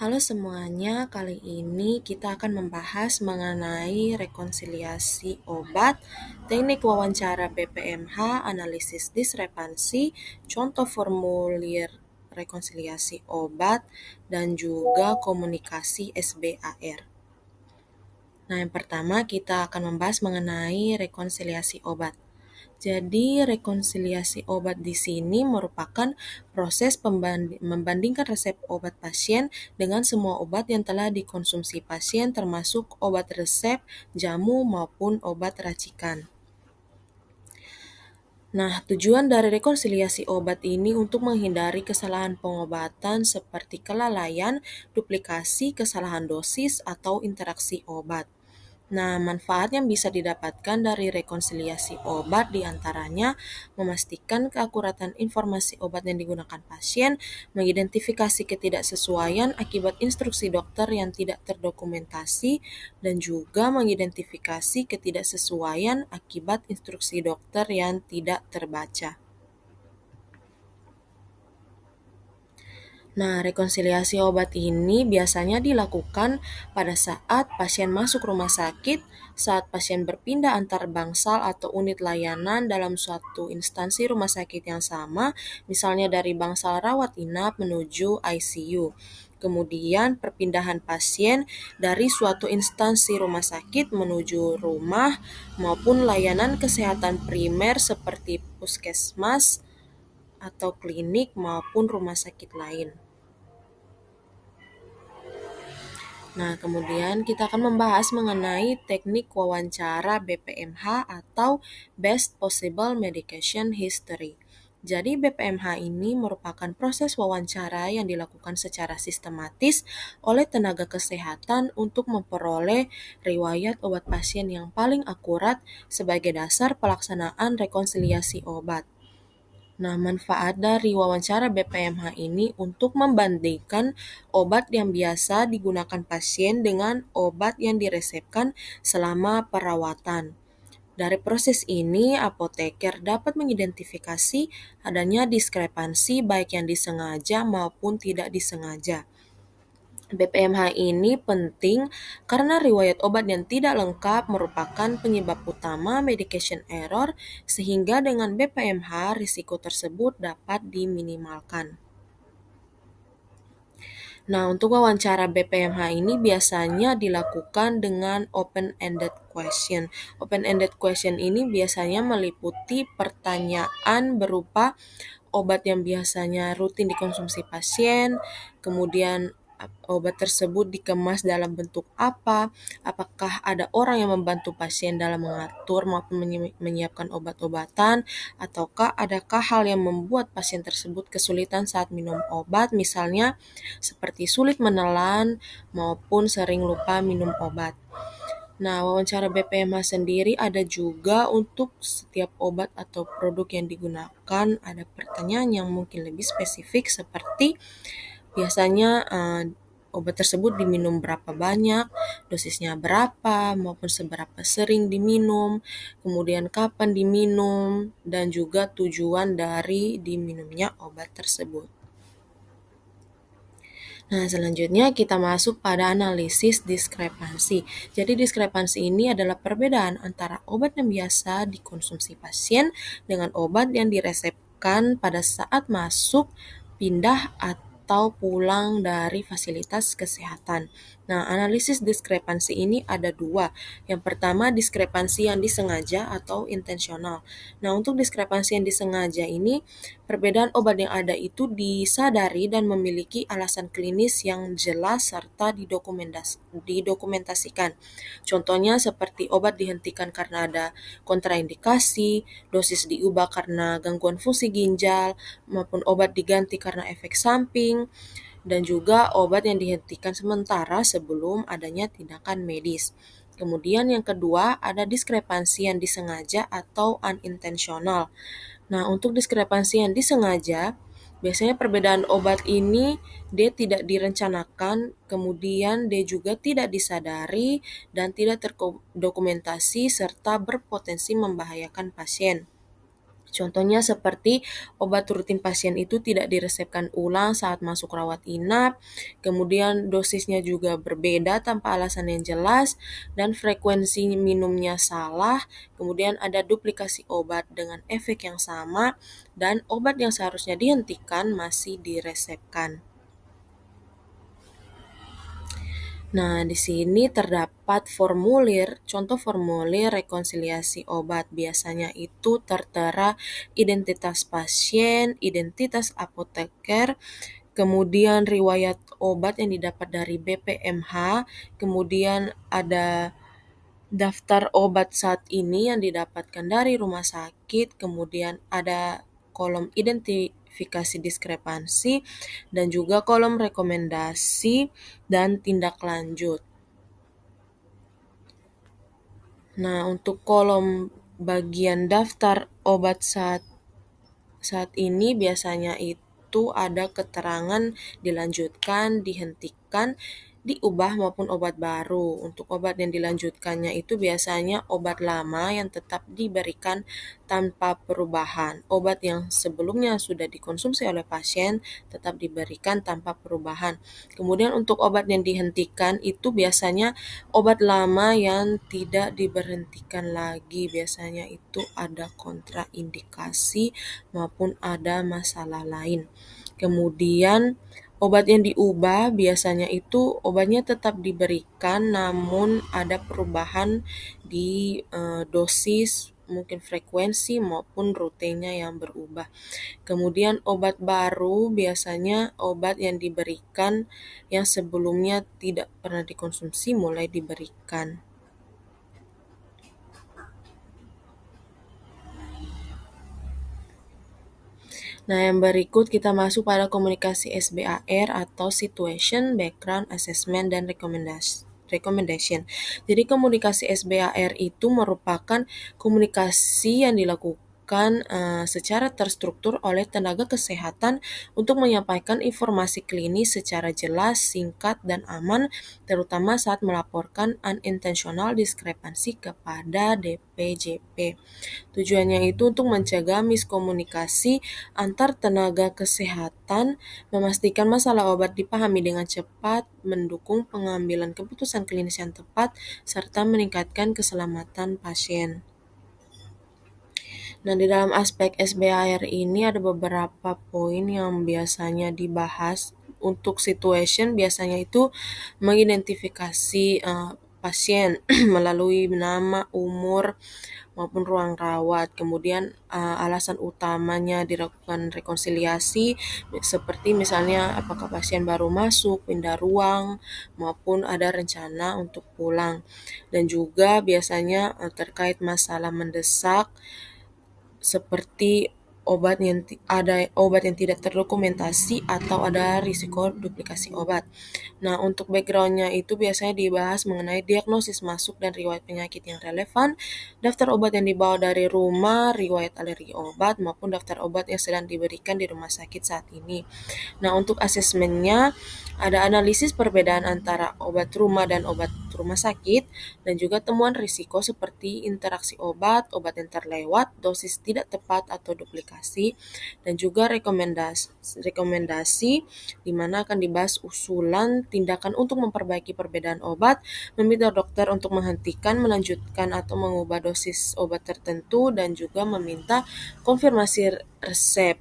Halo semuanya, kali ini kita akan membahas mengenai rekonsiliasi obat, teknik wawancara BPMH, analisis diskrepansi, contoh formulir rekonsiliasi obat, dan juga komunikasi SBAR. Nah, yang pertama kita akan membahas mengenai rekonsiliasi obat. Jadi, rekonsiliasi obat di sini merupakan proses membandingkan resep obat pasien dengan semua obat yang telah dikonsumsi pasien termasuk obat resep, jamu, maupun obat racikan. Nah, tujuan dari rekonsiliasi obat ini untuk menghindari kesalahan pengobatan seperti kelalaian, duplikasi, kesalahan dosis, atau interaksi obat. Nah, manfaat yang bisa didapatkan dari rekonsiliasi obat diantaranya memastikan keakuratan informasi obat yang digunakan pasien, mengidentifikasi ketidaksesuaian akibat instruksi dokter yang tidak terdokumentasi, dan juga mengidentifikasi ketidaksesuaian akibat instruksi dokter yang tidak terbaca. Nah, rekonsiliasi obat ini biasanya dilakukan pada saat pasien masuk rumah sakit, saat pasien berpindah antar bangsal atau unit layanan dalam suatu instansi rumah sakit yang sama, misalnya dari bangsal rawat inap menuju ICU. Kemudian perpindahan pasien dari suatu instansi rumah sakit menuju rumah maupun layanan kesehatan primer seperti puskesmas atau klinik maupun rumah sakit lain. Nah, kemudian kita akan membahas mengenai teknik wawancara BPMH atau Best Possible Medication History. Jadi BPMH ini merupakan proses wawancara yang dilakukan secara sistematis oleh tenaga kesehatan untuk memperoleh riwayat obat pasien yang paling akurat sebagai dasar pelaksanaan rekonsiliasi obat. Nah, manfaat dari wawancara BPMH ini untuk membandingkan obat yang biasa digunakan pasien dengan obat yang diresepkan selama perawatan. Dari proses ini, apoteker dapat mengidentifikasi adanya diskrepansi baik yang disengaja maupun tidak disengaja. BPMH ini penting karena riwayat obat yang tidak lengkap merupakan penyebab utama medication error, sehingga dengan BPMH risiko tersebut dapat diminimalkan. Nah, untuk wawancara BPMH ini biasanya dilakukan dengan open-ended question. Open-ended question ini biasanya meliputi pertanyaan berupa obat yang biasanya rutin dikonsumsi pasien, kemudian obat tersebut dikemas dalam bentuk apa, apakah ada orang yang membantu pasien dalam mengatur maupun menyiapkan obat-obatan, ataukah adakah hal yang membuat pasien tersebut kesulitan saat minum obat, misalnya seperti sulit menelan maupun sering lupa minum obat. Nah, wawancara BPMH sendiri ada juga untuk setiap obat atau produk yang digunakan, ada pertanyaan yang mungkin lebih spesifik seperti biasanya obat tersebut diminum berapa banyak, dosisnya berapa, maupun seberapa sering diminum, kemudian kapan diminum, dan juga tujuan dari diminumnya obat tersebut. Nah, selanjutnya kita masuk pada analisis diskrepansi. Jadi diskrepansi ini adalah perbedaan antara obat yang biasa dikonsumsi pasien dengan obat yang diresepkan pada saat masuk, pindah, atau pulang dari fasilitas kesehatan. Nah, analisis diskrepansi ini ada dua. Yang pertama, diskrepansi yang disengaja atau intensional. Nah, untuk diskrepansi yang disengaja ini, perbedaan obat yang ada itu disadari dan memiliki alasan klinis yang jelas serta didokumentasikan. Contohnya seperti obat dihentikan karena ada kontraindikasi, dosis diubah karena gangguan fungsi ginjal, maupun obat diganti karena efek samping, dan juga obat yang dihentikan sementara sebelum adanya tindakan medis. Kemudian yang kedua, ada diskrepansi yang disengaja atau unintentional. Nah, untuk diskrepansi yang disengaja, biasanya perbedaan obat ini dia tidak direncanakan, kemudian dia juga tidak disadari dan tidak terdokumentasi serta berpotensi membahayakan pasien. Contohnya seperti obat rutin pasien itu tidak diresepkan ulang saat masuk rawat inap, kemudian dosisnya juga berbeda tanpa alasan yang jelas, dan frekuensi minumnya salah, kemudian ada duplikasi obat dengan efek yang sama, dan obat yang seharusnya dihentikan masih diresepkan. Nah, di sini terdapat contoh formulir rekonsiliasi obat. Biasanya itu tertera identitas pasien, identitas apoteker, kemudian riwayat obat yang didapat dari BPMH, kemudian ada daftar obat saat ini yang didapatkan dari rumah sakit, kemudian ada kolom identifikasi diskrepansi, dan juga kolom rekomendasi dan tindak lanjut. Nah, untuk kolom bagian daftar obat saat ini biasanya itu ada keterangan dilanjutkan, dihentikan, diubah maupun obat baru. Untuk obat yang dilanjutkannya itu biasanya obat lama yang tetap diberikan tanpa perubahan. Obat yang sebelumnya sudah dikonsumsi oleh pasien tetap diberikan tanpa perubahan. Kemudian untuk obat yang dihentikan itu biasanya obat lama yang tidak diberhentikan lagi. Biasanya itu ada kontraindikasi maupun ada masalah lain. Kemudian obat yang diubah biasanya itu obatnya tetap diberikan namun ada perubahan di dosis, mungkin frekuensi maupun rutenya yang berubah. Kemudian obat baru biasanya obat yang diberikan yang sebelumnya tidak pernah dikonsumsi mulai diberikan. Nah, yang berikut kita masuk pada komunikasi SBAR atau Situation, Background, Assessment, dan Recommendation. Jadi komunikasi SBAR itu merupakan komunikasi yang dilakukan secara terstruktur oleh tenaga kesehatan untuk menyampaikan informasi klinis secara jelas, singkat, dan aman, terutama saat melaporkan unintentional discrepancy kepada DPJP. Tujuannya itu untuk mencegah miskomunikasi antar tenaga kesehatan, memastikan masalah obat dipahami dengan cepat, mendukung pengambilan keputusan klinis yang tepat, serta meningkatkan keselamatan pasien. Nah, di dalam aspek SBAR ini ada beberapa poin yang biasanya dibahas. Untuk situation biasanya itu mengidentifikasi pasien melalui nama, umur, maupun ruang rawat. Kemudian alasan utamanya dilakukan rekonsiliasi seperti misalnya apakah pasien baru masuk, pindah ruang, maupun ada rencana untuk pulang. Dan juga biasanya terkait masalah mendesak seperti ada obat yang tidak terdokumentasi atau ada risiko duplikasi obat. Nah, untuk background-nya itu biasanya dibahas mengenai diagnosis masuk dan riwayat penyakit yang relevan, daftar obat yang dibawa dari rumah, riwayat alergi obat, maupun daftar obat yang sedang diberikan di rumah sakit saat ini. Nah, untuk asesmennya ada analisis perbedaan antara obat rumah dan obat rumah sakit, dan juga temuan risiko seperti interaksi obat yang terlewat, dosis tidak tepat atau duplikasi, dan juga rekomendasi di mana akan dibahas usulan tindakan untuk memperbaiki perbedaan obat, meminta dokter untuk menghentikan, melanjutkan, atau mengubah dosis obat tertentu, dan juga meminta konfirmasi resep.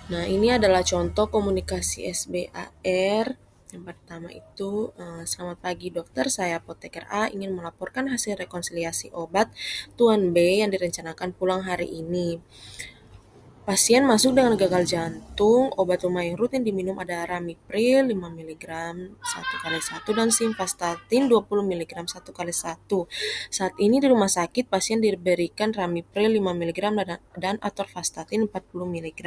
Nah, ini adalah contoh komunikasi SBAR. Yang pertama itu, selamat pagi dokter, saya apoteker A ingin melaporkan hasil rekonsiliasi obat Tuan B yang direncanakan pulang hari ini. Pasien masuk dengan gagal jantung, obat rumah yang rutin diminum ada Ramipril 5 mg 1x1 dan Simvastatin 20 mg 1x1. Saat ini di rumah sakit pasien diberikan Ramipril 5 mg dan Atorvastatin 40 mg.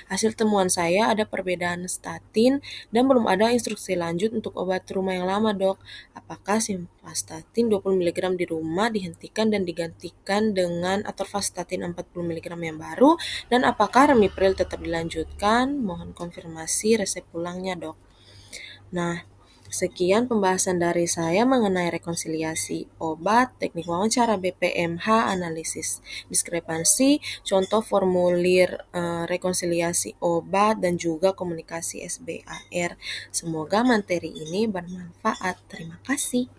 Hasil temuan saya ada perbedaan statin dan belum ada instruksi lanjut untuk obat rumah yang lama, Dok. Apakah Simvastatin 20 mg di rumah dihentikan dan digantikan dengan Atorvastatin 40 mg yang baru, dan apakah Ramipril tetap dilanjutkan? Mohon konfirmasi resep pulangnya, Dok. Nah, Sekian pembahasan dari saya mengenai rekonsiliasi obat, teknik wawancara BPMH, analisis diskrepansi, contoh formulir rekonsiliasi obat, dan juga komunikasi SBAR. Semoga materi ini bermanfaat. Terima kasih.